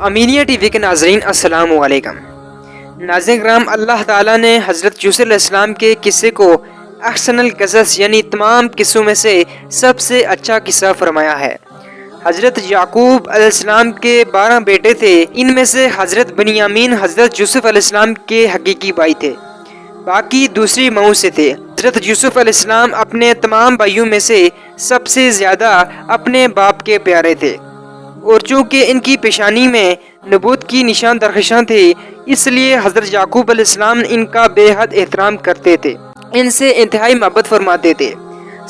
امینیہ T V کے ناظرین السلام علیکم۔ ناظرین کرام، اللہ تعالیٰ نے حضرت یوسف علیہ السلام کے قصے کو احسن القصص یعنی تمام قصوں میں سے سب سے اچھا قصہ فرمایا ہے۔ حضرت یعقوب علیہ السلام کے 12 بیٹے تھے، ان میں سے حضرت بنیامین حضرت یوسف علیہ السلام کے حقیقی بھائی تھے، باقی دوسری ماؤں سے تھے۔ حضرت یوسف علیہ السلام اپنے تمام بھائیوں میں سے سب سے زیادہ اپنے باپ کے پیارے تھے، اور چونکہ ان کی پیشانی میں نبوت کی نشان درخشاں تھے، اس لیے حضرت یعقوب علیہ السلام ان کا بے حد احترام کرتے تھے، ان سے انتہائی محبت فرماتے تھے۔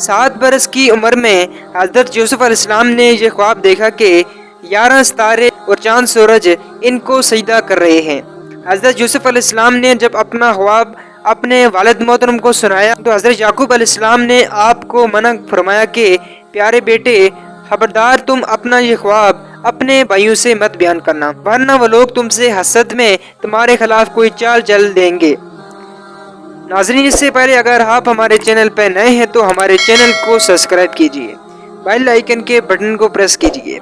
7 برس کی عمر میں حضرت یوسف علیہ السلام نے یہ خواب دیکھا کہ 11 ستارے اور چاند سورج ان کو سجدہ کر رہے ہیں۔ حضرت یوسف علیہ السلام نے جب اپنا خواب اپنے والد محترم کو سنایا تو حضرت یعقوب علیہ السلام نے آپ کو منع فرمایا کہ پیارے بیٹے، خبردار تم اپنا یہ خواب اپنے بھائیوں سے مت بیان کرنا، ورنہ وہ لوگ تم سے حسد میں تمہارے خلاف کوئی چال چل دیں گے۔ ناظرین، اس سے پہلے اگر آپ ہمارے چینل پہ نئے ہیں تو ہمارے چینل کو سبسکرائب کیجیے، بیل آئیکن کے بٹن کو پریس کیجیے۔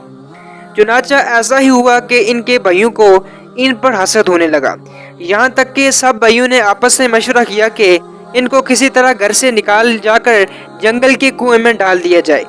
چنانچہ ایسا ہی ہوا کہ ان کے بھائیوں کو ان پر حسد ہونے لگا، یہاں تک کہ سب بھائیوں نے آپس میں مشورہ کیا کہ ان کو کسی طرح گھر سے نکال جا کر جنگل کے کنویں میں ڈال دیا جائے۔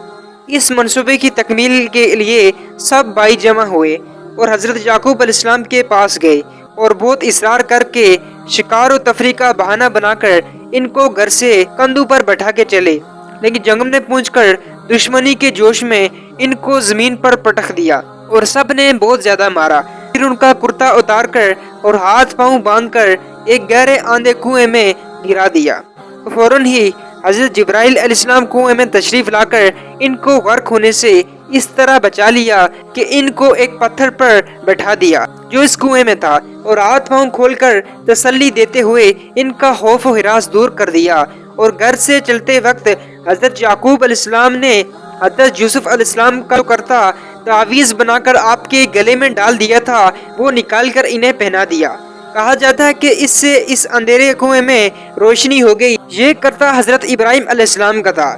اس منصوبے کی تکمیل کے لیے سب بھائی جمع ہوئے اور حضرت یعقوب علیہ السلام کے پاس گئے اور بہت اصرار کر کے شکار و تفریح کا بہانہ بنا کر ان کو گھر سے کندھوں پر بٹھا کے چلے، لیکن جنگل میں پہنچ کر دشمنی کے جوش میں ان کو زمین پر پٹخ دیا اور سب نے بہت زیادہ مارا۔ پھر ان کا کرتا اتار کر اور ہاتھ پاؤں باندھ کر ایک گہرے آندھے کنویں میں گرا دیا۔ فوراً ہی حضرت جبرائیل علیہ السلام کنویں میں تشریف لا کر ان کو غرق ہونے سے اس طرح بچا لیا کہ ان کو ایک پتھر پر بٹھا دیا جو اس کنویں میں تھا، اور ہاتھ پاؤں کھول کر تسلی دیتے ہوئے ان کا خوف و ہراس دور کر دیا۔ اور گھر سے چلتے وقت حضرت یعقوب علیہ السلام نے حضرت یوسف علیہ السلام کا کرتا تعویذ بنا کر آپ کے گلے میں ڈال دیا تھا، وہ نکال کر انہیں پہنا دیا۔ کہا جاتا ہے کہ اس سے اس اندھیرے کنویں میں روشنی ہو گئی۔ یہ کرتا حضرت ابراہیم علیہ السلام کا تھا۔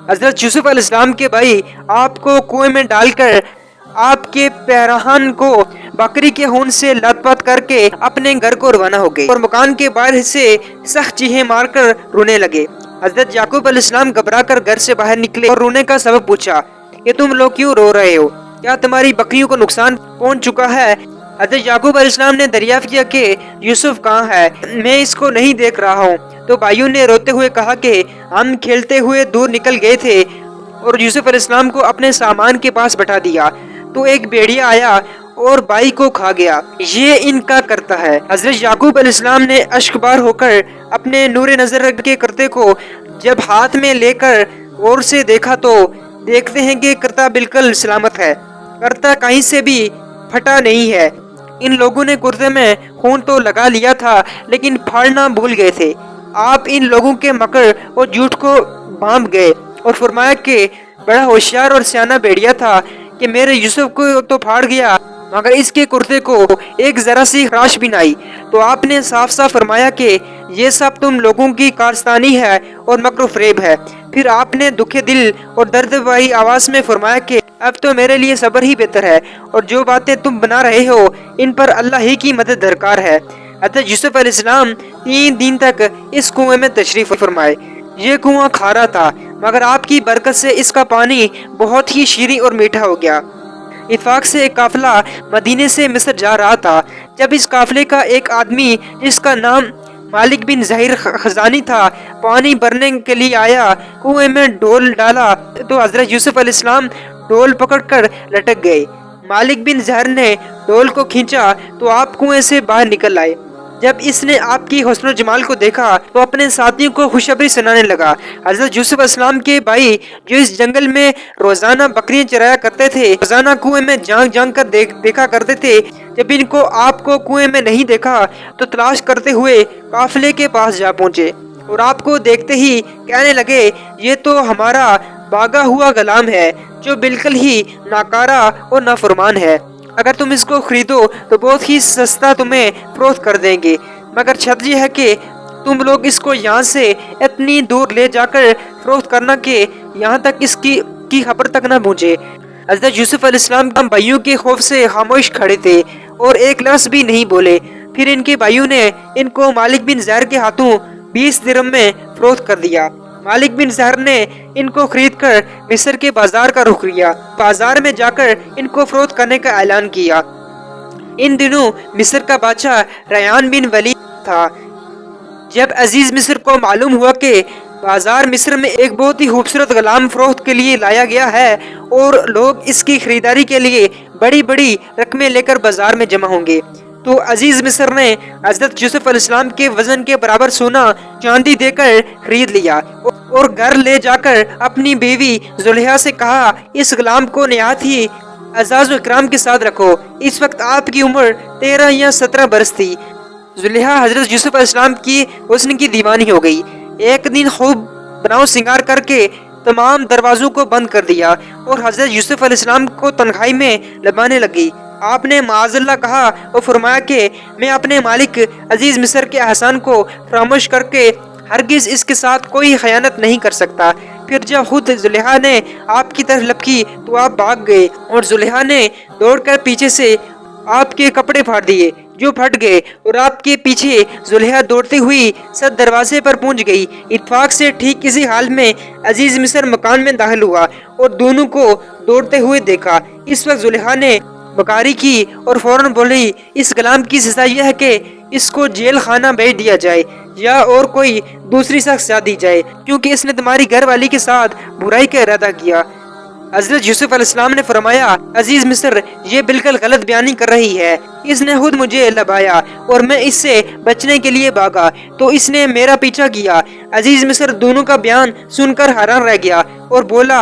حضرت یوسف علیہ السلام کے بھائی آپ کو کنویں میں ڈال کر آپ کے پیراہن کو بکری کے خون سے لت پت کر کے اپنے گھر کو روانہ ہو گئے اور مکان کے باہر سے سخت چیخیں مار کر رونے لگے۔ حضرت یعقوب علیہ السلام گھبرا کر گھر سے باہر نکلے اور رونے کا سبب پوچھا کہ تم لوگ کیوں رو رہے ہو؟ کیا تمہاری بکریوں کو نقصان پہنچ چکا ہے؟ حضرت یعقوب علیہ السلام نے دریافت کیا کہ یوسف کہاں ہے؟ میں اس کو نہیں دیکھ رہا ہوں۔ تو بھائیوں نے روتے ہوئے کہا کہ ہم کھیلتے ہوئے دور نکل گئے تھے اور یوسف علیہ السلام کو اپنے سامان کے پاس بٹھا دیا تو ایک بھیڑیا آیا اور بھائی کو کھا گیا۔ یہ ان کا کرتا ہے۔ حضرت یعقوب علیہ السلام نے اشک بار ہو کر اپنے نور نظر کے کرتے کو جب ہاتھ میں لے کر غور سے دیکھا تو دیکھتے ہیں کہ کرتا بالکل سلامت ہے، کرتا کہیں سے بھی پھٹا نہیں ہے۔ ان لوگوں نے کرتے میں خون تو لگا لیا تھا لیکن پھاڑنا بھول گئے تھے۔ آپ ان لوگوں کے مکر اور جھوٹ کو بھانپ گئے اور فرمایا کہ بڑا ہوشیار اور سیانہ بھیڑیا تھا کہ میرے یوسف کو تو پھاڑ گیا مگر اس کے کرتے کو ایک ذرا سی خراش بھی نہ آئی۔ تو آپ نے صاف صاف فرمایا کہ یہ سب تم لوگوں کی کارستانی ہے اور مکر و فریب ہے۔ پھر آپ نے دکھے دل اور درد بھری آواز میں فرمایا کہ اب تو میرے لیے صبر ہی بہتر ہے، اور جو باتیں تم بنا رہے ہو ان پر اللہ ہی کی مدد درکار ہے۔ حضرت یوسف علیہ السلام 3 دن تک اس کنویں میں تشریف فرمائے۔ یہ کنواں کھارا تھا مگر آپ کی برکت سے اس کا پانی بہت ہی شیریں اور میٹھا ہو گیا۔ اتفاق سے ایک قافلہ مدینے سے مصر جا رہا تھا، جب اس قافلے کا ایک آدمی جس کا نام مالک بن ظہیر خزانی تھا پانی بھرنے کے لیے آیا۔ کنویں میں ڈول ڈالا تو حضرت یوسف علیہ السلام ڈول پکڑ کر لٹک گئے۔ مالک بن ظہیر نے ڈول کو کھینچا تو آپ کنویں سے باہر نکل آئے۔ جب اس نے آپ کی حسن و جمال کو دیکھا تو اپنے ساتھیوں کو خوشخبری سنانے لگا۔ حضرت یوسف علیہ السلام کے بھائی جو اس جنگل میں روزانہ بکریاں چرایا کرتے تھے، روزانہ کنویں میں جھانک جھانک کر دیکھا کرتے تھے، جب ان کو آپ کو کنویں میں نہیں دیکھا تو تلاش کرتے ہوئے قافلے کے پاس جا پہنچے اور آپ کو دیکھتے ہی کہنے لگے یہ تو ہمارا بھاگا ہوا غلام ہے جو بالکل ہی ناکارہ اور نافرمان ہے۔ اگر تم اس کو خریدو تو بہت ہی سستا تمہیں فروخت کر دیں گے، مگر شرط یہ ہے کہ تم لوگ اس کو یہاں سے اتنی دور لے جا کر فروخت کرنا کہ یہاں تک اس کی خبر تک نہ پہنچے۔ حضرت یوسف علیہ السلام بھائیوں کے خوف سے خاموش کھڑے تھے اور ایک لفظ بھی نہیں بولے۔ پھر ان کے بھائیوں نے ان کو مالک بن زہر کے ہاتھوں 20 درہم میں فروخت کر دیا۔ مالک بن زہر نے ان کو خرید کر مصر کے بازار کا رخ کیا۔ بازار میں جا کر ان کو فروخت کرنے کا اعلان کیا۔ ان دنوں مصر کا بادشاہ ریان بن ولید تھا۔ جب عزیز مصر کو معلوم ہوا کہ بازار مصر میں ایک بہت ہی خوبصورت غلام فروخت کے لیے لایا گیا ہے اور لوگ اس کی خریداری کے لیے بڑی بڑی رقمیں لے کر بازار میں جمع ہوں گے، تو عزیز مصر نے حضرت یوسف علیہ السلام کے وزن کے برابر سونا چاندی دے کر خرید لیا اور گھر لے جا کر اپنی بیوی زلیخا سے کہا، اس غلام کو نہایت ہی اعزاز و اکرام کے ساتھ رکھو۔ اس وقت آپ کی عمر 13 یا 17 برس تھی۔ زلیخا حضرت یوسف علیہ السلام کی حسن کی دیوانی ہو گئی۔ ایک دن خوب بناؤ سنگار کر کے تمام دروازوں کو بند کر دیا اور حضرت یوسف علیہ السلام کو تنہائی میں لبانے لگی۔ آپ نے معاذ اللہ کہا اور فرمایا کہ میں اپنے مالک عزیز مصر کے احسان کو فراموش کر کے ہرگز اس کے ساتھ کوئی خیانت نہیں کر سکتا۔ پھر جب خود زلیخا نے آپ کی طرف لپکی تو آپ بھاگ گئے اور زلیخا نے دوڑ کر پیچھے سے آپ کے کپڑے پھاڑ دیے جو پھٹ گئے اور آپ کے پیچھے زلیخا دوڑتی ہوئی صد دروازے پر پہنچ گئی۔ اتفاق سے ٹھیک اسی حال میں عزیز مصر مکان میں داخل ہوا اور دونوں کو دوڑتے ہوئے دیکھا۔ اس وقت زلیخا نے بکاری کی اور فوراً بولی، اس غلام کی سزا یہ ہے کہ اس کو جیل خانہ بھیج دیا جائے یا اور کوئی دوسری سزا دی جائے، کیونکہ اس نے تمہاری گھر والی کے ساتھ برائی کا ارادہ کیا۔ حضرت یوسف علیہ السلام نے فرمایا، عزیز مصر یہ بالکل غلط بیانی کر رہی ہے، اس نے خود مجھے لبایا اور میں اس سے بچنے کے لیے بھاگا تو اس نے میرا پیچھا کیا۔ عزیز مصر دونوں کا بیان سن کر حیران رہ گیا اور بولا،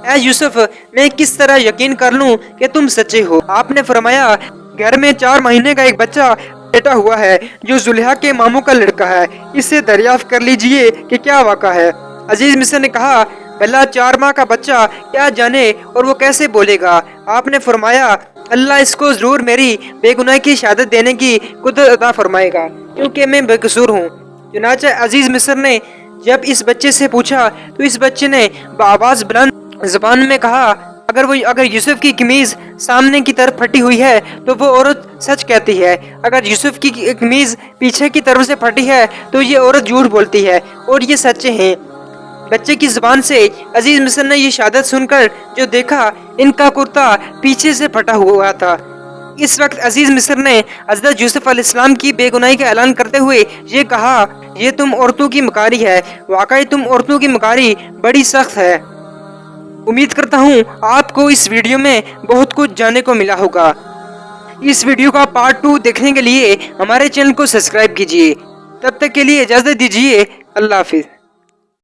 اے یوسف میں کس طرح یقین کر لوں کہ تم سچے ہو؟ آپ نے فرمایا، گھر میں 4 مہینے کا ایک بچہ بیٹا ہوا ہے جو زلیخا کے ماموں کا لڑکا ہے، اس سے دریافت کر لیجئے کہ کیا واقعہ ہے۔ عزیز مصر نے کہا، بھلا 4 ماہ کا بچہ کیا جانے اور وہ کیسے بولے گا؟ آپ نے فرمایا، اللہ اس کو ضرور میری بے گناہی کی شہادت دینے کی قدرت عطا فرمائے گا، کیونکہ میں بے قصور ہوں۔ چنانچہ عزیز مصر نے جب اس بچے سے پوچھا تو اس بچے نے بآواز بلند زبان میں کہا، اگر یوسف کی قمیض سامنے کی طرف پھٹی ہوئی ہے تو وہ عورت سچ کہتی ہے، اگر یوسف کی قمیض پیچھے کی طرف سے پھٹی ہے تو یہ عورت جھوٹ بولتی ہے اور یہ سچے ہیں۔ بچے کی زبان سے عزیز مصر نے یہ شہادت سن کر جو دیکھا، ان کا کرتا پیچھے سے پھٹا ہوا تھا۔ اس وقت عزیز مصر نے حضرت یوسف علیہ السلام کی بے گناہی کا اعلان کرتے ہوئے یہ کہا، یہ تم عورتوں کی مکاری ہے، واقعی تم عورتوں کی مکاری بڑی سخت ہے۔ امید کرتا ہوں آپ کو اس ویڈیو میں بہت کچھ جاننے کو ملا ہوگا۔ اس ویڈیو کا پارٹ 2 دیکھنے کے لیے ہمارے چینل کو سبسکرائب کیجیے۔ تب تک کے لیے اجازت دیجیے، اللہ حافظ۔